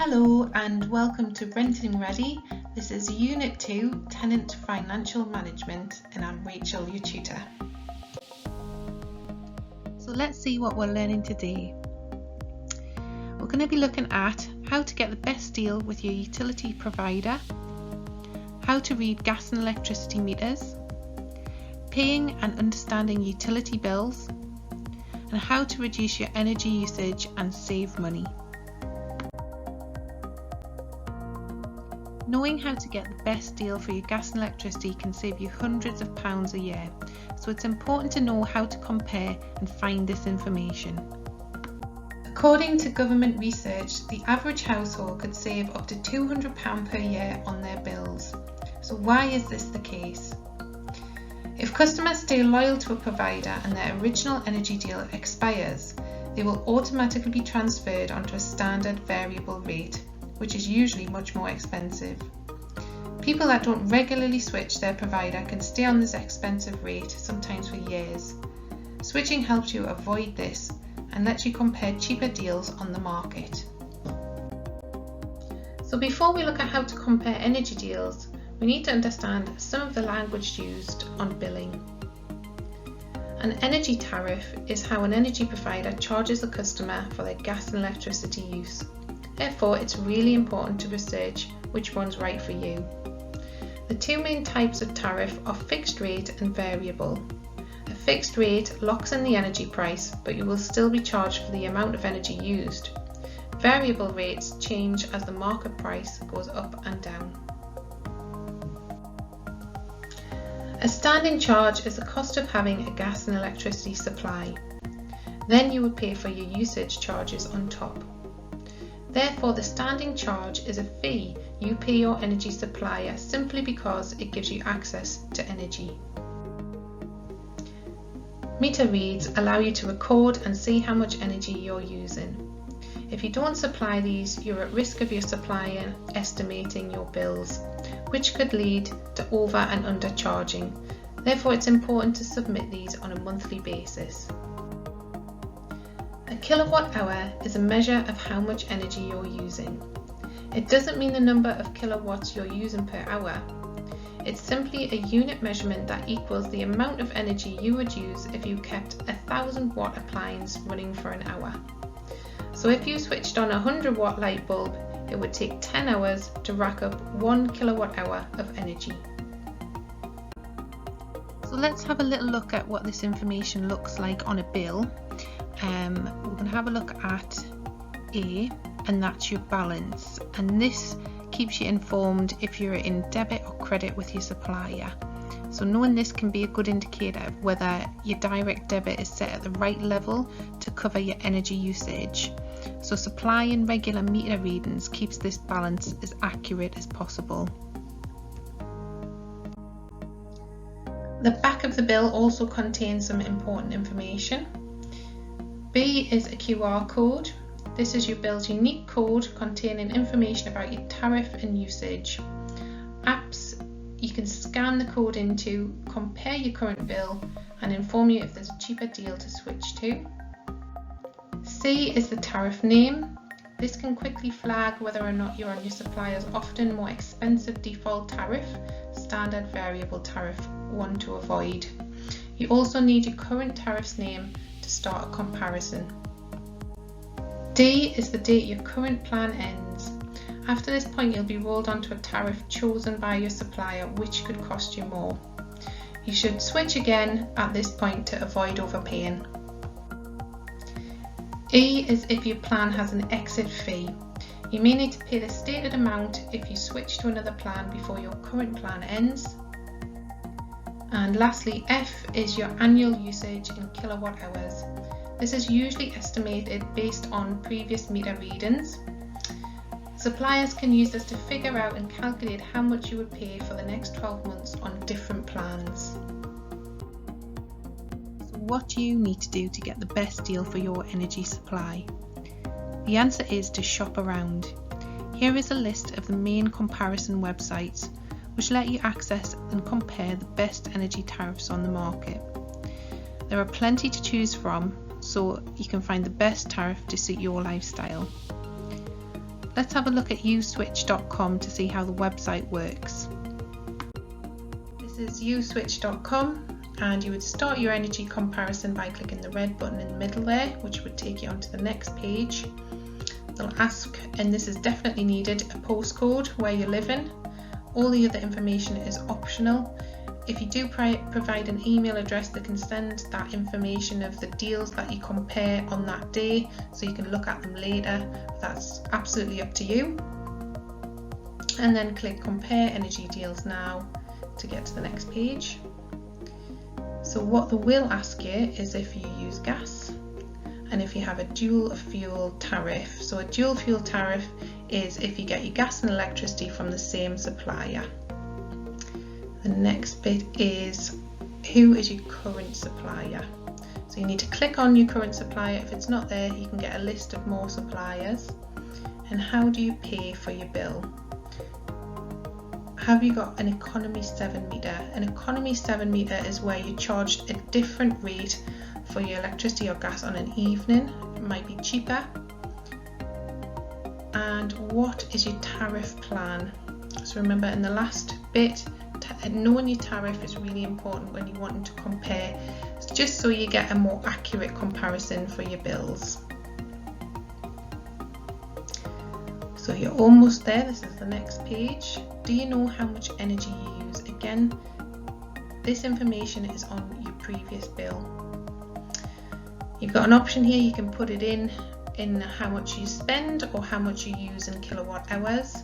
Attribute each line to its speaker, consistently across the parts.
Speaker 1: Hello and welcome to Renting Ready. This is Unit 2, Tenant Financial Management, and I'm Rachel, your tutor. So let's see what we're learning today. We're going to be looking at how to get the best deal with your utility provider, how to read gas and electricity meters, paying and understanding utility bills, and how to reduce your energy usage and save money. Knowing how to get the best deal for your gas and electricity can save you hundreds of pounds a year, so it's important to know how to compare and find this information. According to government research, the average household could save up to £200 per year on their bills. So why is this the case? If customers stay loyal to a provider and their original energy deal expires, they will automatically be transferred onto a standard variable rate, which is usually much more expensive. People that don't regularly switch their provider can stay on this expensive rate, sometimes for years. Switching helps you avoid this and lets you compare cheaper deals on the market. So before we look at how to compare energy deals, we need to understand some of the language used on billing. An energy tariff is how an energy provider charges a customer for their gas and electricity use. Therefore, it's really important to research which one's right for you. The two main types of tariff are fixed rate and variable. A fixed rate locks in the energy price, but you will still be charged for the amount of energy used. Variable rates change as the market price goes up and down. A standing charge is the cost of having a gas and electricity supply. Then you would pay for your usage charges on top. Therefore, the standing charge is a fee you pay your energy supplier simply because it gives you access to energy. Meter reads allow you to record and see how much energy you're using. If you don't supply these, you're at risk of your supplier estimating your bills, which could lead to over and undercharging. Therefore, it's important to submit these on a monthly basis. A kilowatt hour is a measure of how much energy you're using. It doesn't mean the number of kilowatts you're using per hour. It's simply a unit measurement that equals the amount of energy you would use if you kept a 1000-watt appliance running for an hour. So if you switched on a 100-watt light bulb, it would take 10 hours to rack up 1 kilowatt hour of energy. So let's have a little look at what this information looks like on a bill. We're going to have a look at A, and that's your balance, and this keeps you informed if you're in debit or credit with your supplier. So knowing this can be a good indicator of whether your direct debit is set at the right level to cover your energy usage. So supplying regular meter readings keeps this balance as accurate as possible. The back of the bill also contains some important information. B is a QR code. This is your bill's unique code containing information about your tariff and usage. Apps you can scan the code into, compare your current bill and inform you if there's a cheaper deal to switch to. C is the tariff name. This can quickly flag whether or not you're on your supplier's often more expensive default tariff, standard variable tariff, one to avoid. You also need your current tariff's name to start a comparison. D is the date your current plan ends. After this point, you'll be rolled onto a tariff chosen by your supplier, which could cost you more. You should switch again at this point to avoid overpaying. E is if your plan has an exit fee. You may need to pay the stated amount if you switch to another plan before your current plan ends. And lastly, F is your annual usage in kilowatt hours. This is usually estimated based on previous meter readings. Suppliers can use this to figure out and calculate how much you would pay for the next 12 months on different plans. So what do you need to do to get the best deal for your energy supply? The answer is to shop around. Here is a list of the main comparison websites which let you access and compare the best energy tariffs on the market. There are plenty to choose from, so you can find the best tariff to suit your lifestyle. Let's have a look at uswitch.com to see how the website works. This is uswitch.com, and you would start your energy comparison by clicking the red button in the middle there, which would take you onto the next page. They'll ask, and this is definitely needed, a postcode where you live in. All the other information is optional. If you do provide an email address, they can send that information of the deals that you compare on that day, so you can look at them later. That's absolutely up to you. And then click Compare Energy Deals Now to get to the next page. So what they will ask you is if you use gas and if you have a dual fuel tariff. So a dual fuel tariff is if you get your gas and electricity from the same supplier. The next bit is who is your current supplier. So you need to click on your current supplier. If it's not there, you can get a list of more suppliers. And how do you pay for your bill? Have you got an economy 7 meter? An economy 7 meter is where you charged a different rate for your electricity or gas on an evening. It might be cheaper. And what is your tariff plan? So remember, in the last bit, knowing your tariff is really important when you're wanting to compare, just so you get a more accurate comparison for your bills. So you're almost there. This is the next page. Do you know how much energy you use? Again, this information is on your previous bill. You've got an option here, you can put it in how much you spend or how much you use in kilowatt hours.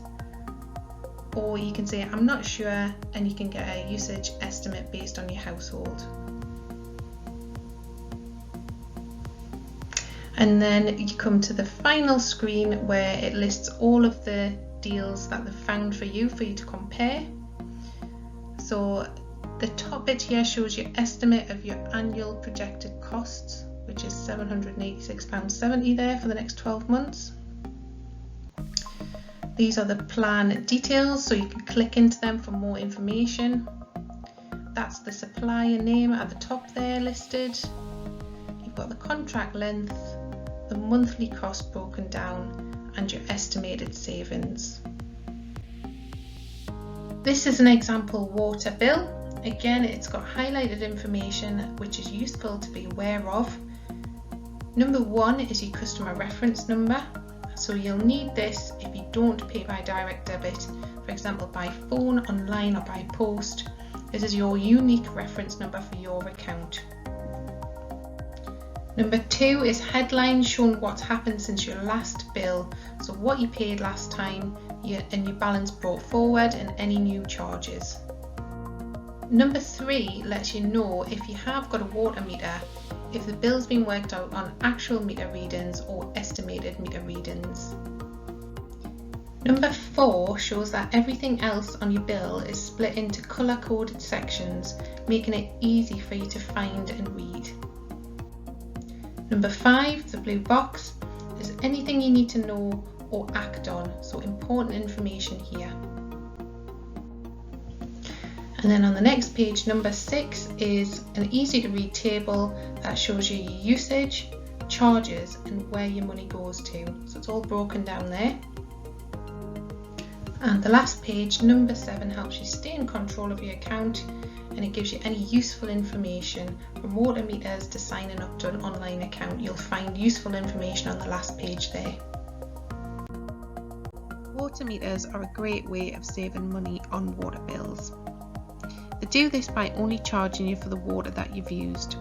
Speaker 1: Or you can say I'm not sure, and you can get a usage estimate based on your household. And then you come to the final screen where it lists all of the deals that they've found for you to compare. So the top bit here shows your estimate of your annual projected costs, which is £786.70 there for the next 12 months. These are the plan details, so you can click into them for more information. That's the supplier name at the top there listed. You've got the contract length, the monthly cost broken down, and your estimated savings. This is an example water bill. Again, it's got highlighted information which is useful to be aware of. Number 1 is your customer reference number. So you'll need this if you don't pay by direct debit, for example by phone, online or by post. This is your unique reference number for your account. Number 2 is headlines showing what's happened since your last bill. So what you paid last time and your balance brought forward and any new charges. Number 3 lets you know if you have got a water meter, if the bill's been worked out on actual meter readings or estimated meter readings. Number 4 shows that everything else on your bill is split into colour-coded sections, making it easy for you to find and read. Number 5, the blue box, is anything you need to know or act on, so important information here. And then on the next page, number 6 is an easy to read table that shows you your usage, charges and where your money goes to. So it's all broken down there. And the last page, number 7, helps you stay in control of your account, and it gives you any useful information from water meters to signing up to an online account. You'll find useful information on the last page there. Water meters are a great way of saving money on water bills. They do this by only charging you for the water that you've used.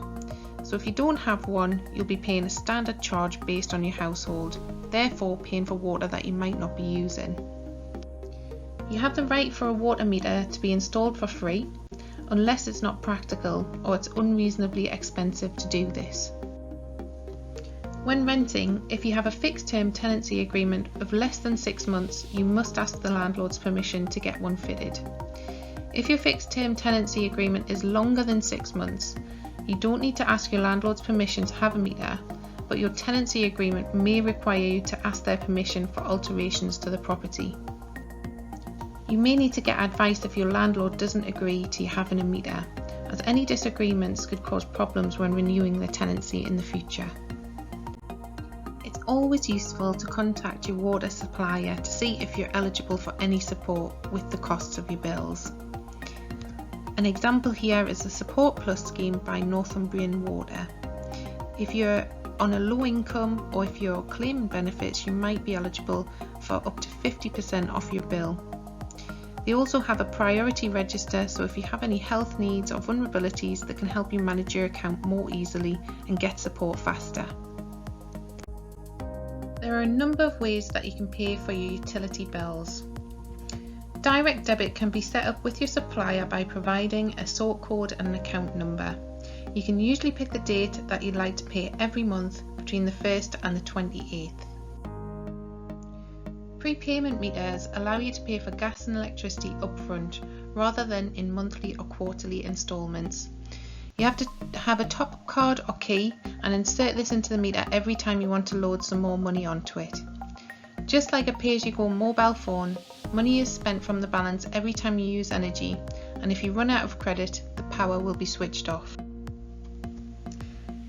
Speaker 1: So if you don't have one, you'll be paying a standard charge based on your household, therefore paying for water that you might not be using. You have the right for a water meter to be installed for free, unless it's not practical or it's unreasonably expensive to do this. When renting, if you have a fixed term tenancy agreement of less than 6 months, you must ask the landlord's permission to get one fitted. If your fixed term tenancy agreement is longer than 6 months, you don't need to ask your landlord's permission to have a meter, but your tenancy agreement may require you to ask their permission for alterations to the property. You may need to get advice if your landlord doesn't agree to you having a meter, as any disagreements could cause problems when renewing the tenancy in the future. It's always useful to contact your water supplier to see if you're eligible for any support with the costs of your bills. An example here is the Support Plus scheme by Northumbrian Water. If you're on a low income or if you're claiming benefits, you might be eligible for up to 50% off your bill. They also have a priority register, so if you have any health needs or vulnerabilities, that can help you manage your account more easily and get support faster. There are a number of ways that you can pay for your utility bills. Direct debit can be set up with your supplier by providing a sort code and an account number. You can usually pick the date that you'd like to pay every month between the 1st and the 28th. Prepayment meters allow you to pay for gas and electricity upfront rather than in monthly or quarterly instalments. You have to have a top-up card or key and insert this into the meter every time you want to load some more money onto it. Just like a pay-as-you-go mobile phone, money is spent from the balance every time you use energy, and if you run out of credit, the power will be switched off.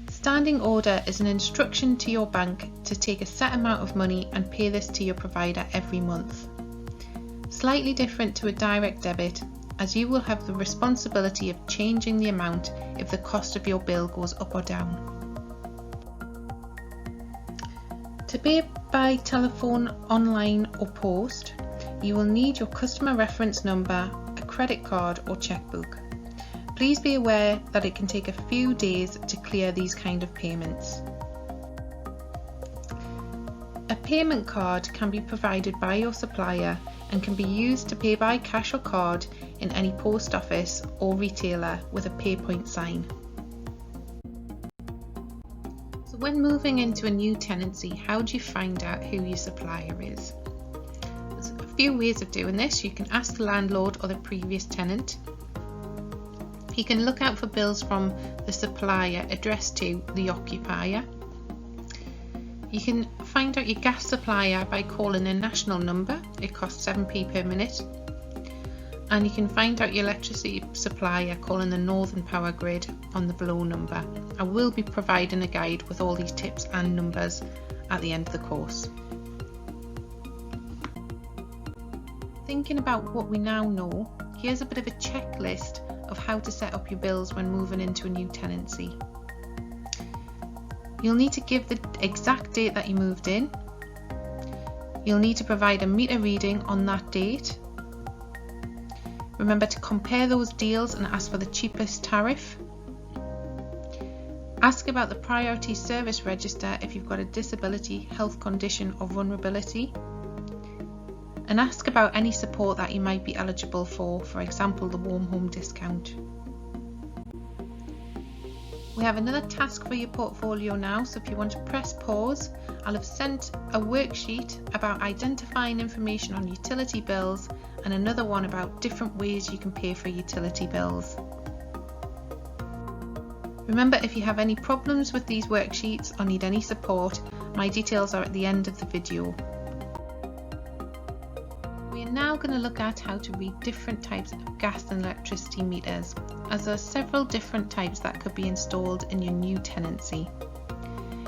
Speaker 1: Standing order is an instruction to your bank to take a set amount of money and pay this to your provider every month. Slightly different to a direct debit, as you will have the responsibility of changing the amount if the cost of your bill goes up or down. To pay by telephone, online or post, you will need your customer reference number, a credit card or checkbook. Please be aware that it can take a few days to clear these kind of payments. A payment card can be provided by your supplier and can be used to pay by cash or card in any post office or retailer with a PayPoint sign. So when moving into a new tenancy, how do you find out who your supplier is? There's a few ways of doing this. You can ask the landlord or the previous tenant. You can look out for bills from the supplier addressed to the occupier. You can find out your gas supplier by calling a national number. It costs 7p per minute. And you can find out your electricity supplier calling the Northern Power Grid on the below number. I will be providing a guide with all these tips and numbers at the end of the course. Thinking about what we now know, here's a bit of a checklist of how to set up your bills when moving into a new tenancy. You'll need to give the exact date that you moved in. You'll need to provide a meter reading on that date. Remember to compare those deals and ask for the cheapest tariff. Ask about the priority service register if you've got a disability, health condition or vulnerability. And ask about any support that you might be eligible for example the warm home discount. We have another task for your portfolio now, so if you want to press pause, I'll have sent a worksheet about identifying information on utility bills and another one about different ways you can pay for utility bills. Remember, if you have any problems with these worksheets or need any support, my details are at the end of the video. We are now going to look at how to read different types of gas and electricity meters, as there are several different types that could be installed in your new tenancy.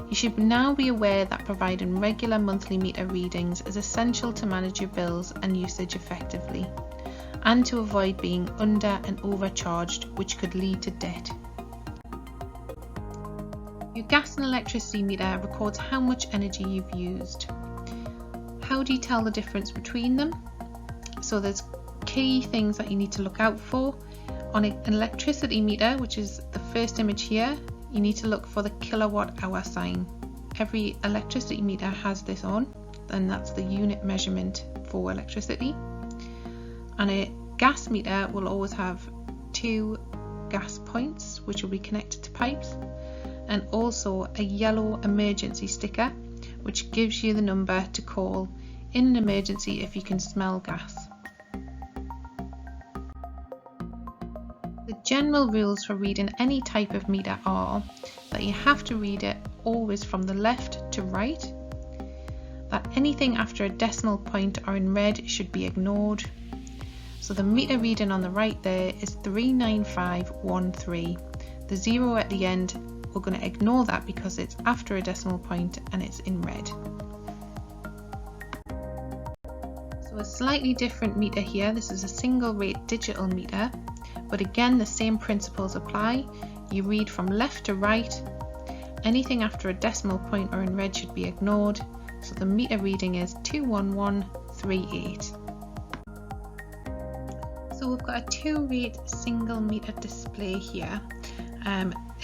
Speaker 1: You should now be aware that providing regular monthly meter readings is essential to manage your bills and usage effectively, and to avoid being under and overcharged, which could lead to debt. Your gas and electricity meter records how much energy you've used. How do you tell the difference between them? So there's key things that you need to look out for. On an electricity meter, which is the first image here, you need to look for the kilowatt hour sign. Every electricity meter has this on, and that's the unit measurement for electricity. And a gas meter will always have 2 gas points which will be connected to pipes, and also a yellow emergency sticker which gives you the number to call in an emergency if you can smell gas. The general rules for reading any type of meter are that you have to read it always from the left to right, that anything after a decimal point or in red should be ignored. So the meter reading on the right there is 39513. The 0 at the end we're going to ignore that because it's after a decimal point and it's in red. So a slightly different meter here. This is a single rate digital meter, but again the same principles apply. You read from left to right. Anything after a decimal point or in red should be ignored. So the meter reading is 21138. So we've got a 2-rate single meter display here.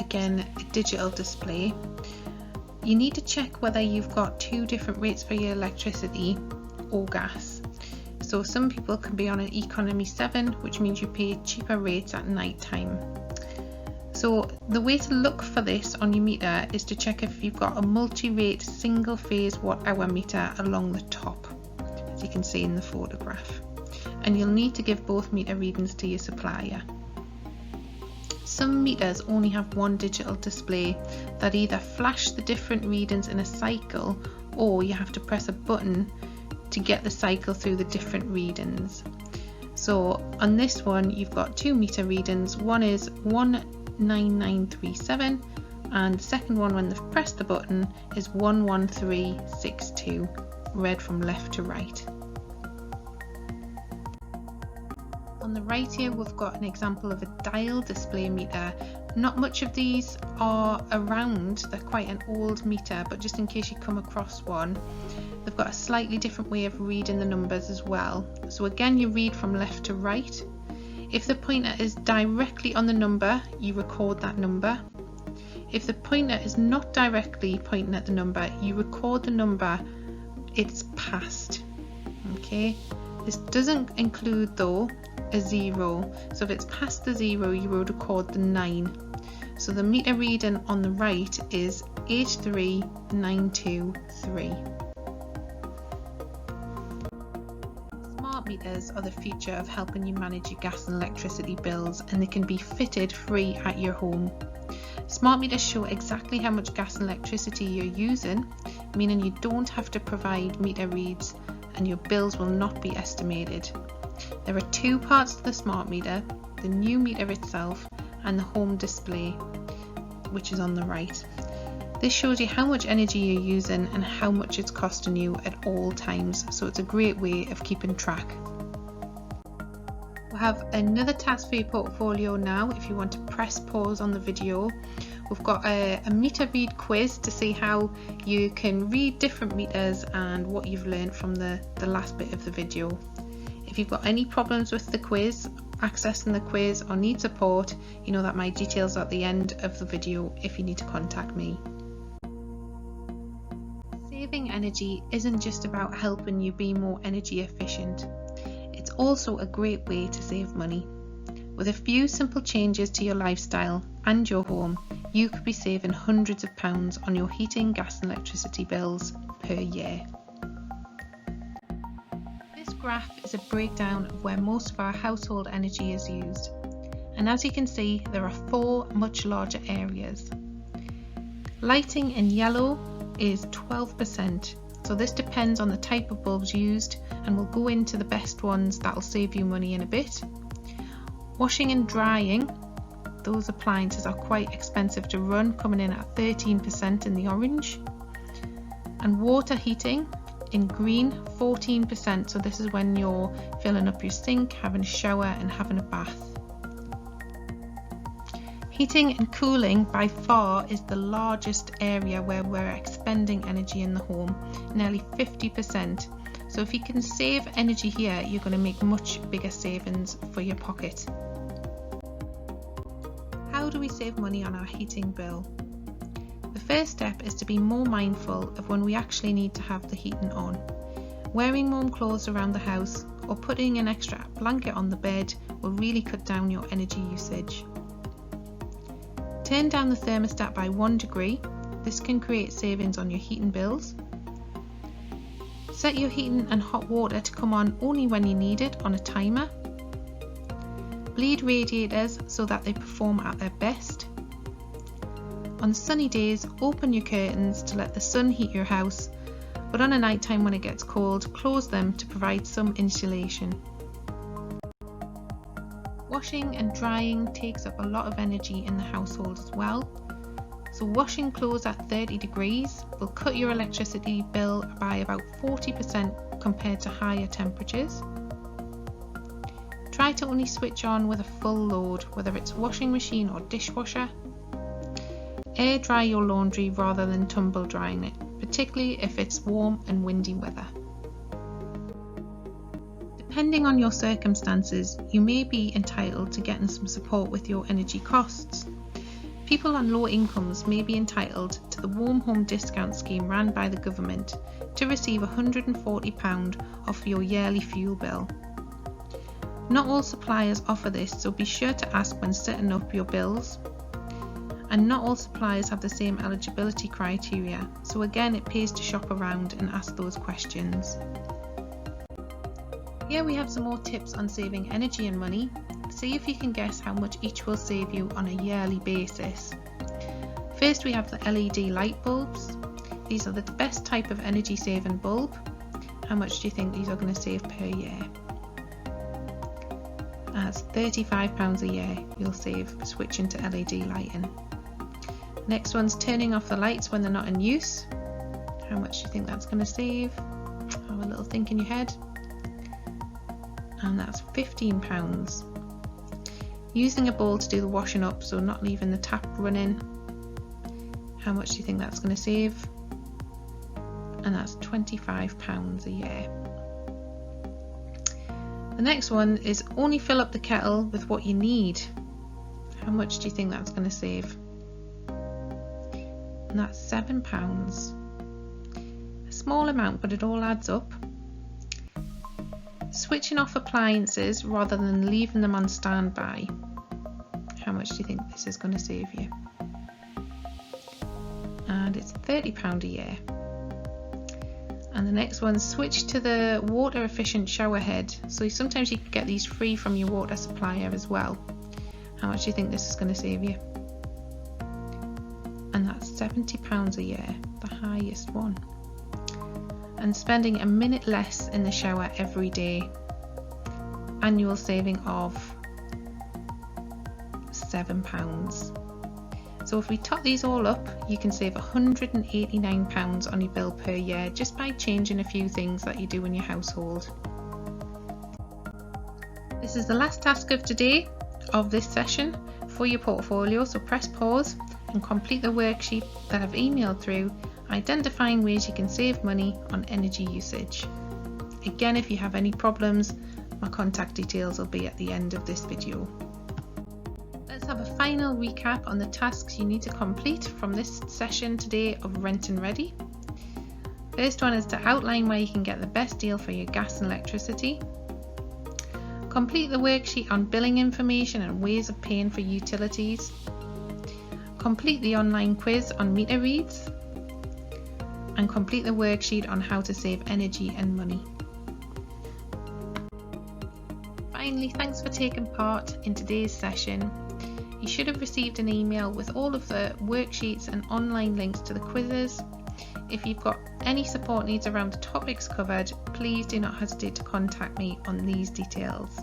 Speaker 1: Again, a digital display. You need to check whether you've got 2 different rates for your electricity or gas. So some people can be on an economy 7, which means you pay cheaper rates at night time. So the way to look for this on your meter is to check if you've got a multi-rate single phase watt-hour meter along the top, as you can see in the photograph. And you'll need to give both meter readings to your supplier. Some meters only have one digital display that either flash the different readings in a cycle, or you have to press a button to get the cycle through the different readings. So on this one you've got 2 meter readings. One is 19937 and the second one, when they've pressed the button, is 11362, read from left to right. On the right here we've got an example of a dial display meter. Not much of these are around, they're quite an old meter, but just in case you come across one, they've got a slightly different way of reading the numbers as well. So again, you read from left to right. If the pointer is directly on the number, you record that number. If the pointer is not directly pointing at the number, you record the number it's past. Okay, this doesn't include though a 0, so if it's past the 0 you will record the 9. So the meter reading on the right is 83923. Smart meters are the future of helping you manage your gas and electricity bills, and they can be fitted free at your home. Smart meters show exactly how much gas and electricity you're using, meaning you don't have to provide meter reads and your bills will not be estimated. There are 2 parts to the smart meter, the new meter itself and the home display, which is on the right. This shows you how much energy you're using and how much it's costing you at all times, so it's a great way of keeping track. We have another task for your portfolio now. If you want to press pause on the video, we've got a meter read quiz to see how you can read different meters and what you've learned from the last bit of the video. If you've got any problems with the quiz, accessing the quiz, or need support, you know that my details are at the end of the video if you need to contact me. Saving energy isn't just about helping you be more energy efficient. It's also a great way to save money. With a few simple changes to your lifestyle and your home, you could be saving hundreds of pounds on your heating, gas and electricity bills per year. This graph is a breakdown of where most of our household energy is used, and as you can see there are 4 much larger areas. Lighting in yellow is 12%, so this depends on the type of bulbs used, and we'll go into the best ones that'll save you money in a bit. Washing and drying, those appliances are quite expensive to run, coming in at 13% in the orange. And water heating in green, 14%, so this is when you're filling up your sink, having a shower and having a bath. Heating and cooling by far is the largest area where we're expending energy in the home, nearly 50%. So if you can save energy here, you're going to make much bigger savings for your pocket. How do we save money on our heating bill? The first step is to be more mindful of when we actually need to have the heating on. Wearing warm clothes around the house or putting an extra blanket on the bed will really cut down your energy usage. Turn down the thermostat by 1 degree. This can create savings on your heating bills. Set your heating and hot water to come on only when you need it on a timer. Bleed radiators so that they perform at their best. On sunny days, open your curtains to let the sun heat your house, but on a night time when it gets cold, close them to provide some insulation. Washing and drying takes up a lot of energy in the household as well. So washing clothes at 30 degrees will cut your electricity bill by about 40% compared to higher temperatures. Try to only switch on with a full load, whether it's washing machine or dishwasher. Air dry your laundry rather than tumble drying it, particularly if it's warm and windy weather. Depending on your circumstances, you may be entitled to getting some support with your energy costs. People on low incomes may be entitled to the Warm Home Discount Scheme run by the government to receive £140 off your yearly fuel bill. Not all suppliers offer this, so be sure to ask when setting up your bills. And not all suppliers have the same eligibility criteria, so again it pays to shop around and ask those questions. Here we have some more tips on saving energy and money. See if you can guess how much each will save you on a yearly basis. First we have the LED light bulbs. These are the best type of energy saving bulb. How much do you think these are going to save per year? That's £35 a year you'll save switching to LED lighting. Next one's turning off the lights when they're not in use. How much do you think that's going to save? Have a little think in your head. And that's £15. Using a bowl to do the washing up, so not leaving the tap running. How much do you think that's going to save? And that's £25 a year. The next one is only fill up the kettle with what you need. How much do you think that's going to save? And that's £7. A small amount, but it all adds up. Switching off appliances rather than leaving them on standby. How much do you think this is going to save you? And it's £30 a year. And the next one, switch to the water efficient shower head. So sometimes you can get these free from your water supplier as well. How much do you think this is going to save you? And that's £70 a year, the highest one. And spending a minute less in the shower every day. Annual saving of £7. So if we top these all up, you can save £189 on your bill per year just by changing a few things that you do in your household. This is the last task of today of this session for your portfolio, so press pause and complete the worksheet that I've emailed through, identifying ways you can save money on energy usage. Again, if you have any problems, my contact details will be at the end of this video. Let's have a final recap on the tasks you need to complete from this session today of Rent and Ready. First one is to outline where you can get the best deal for your gas and electricity. Complete the worksheet on billing information and ways of paying for utilities. Complete the online quiz on meter reads. And complete the worksheet on how to save energy and money. Finally, thanks for taking part in today's session. You should have received an email with all of the worksheets and online links to the quizzes. If you've got any support needs around the topics covered, please do not hesitate to contact me on these details.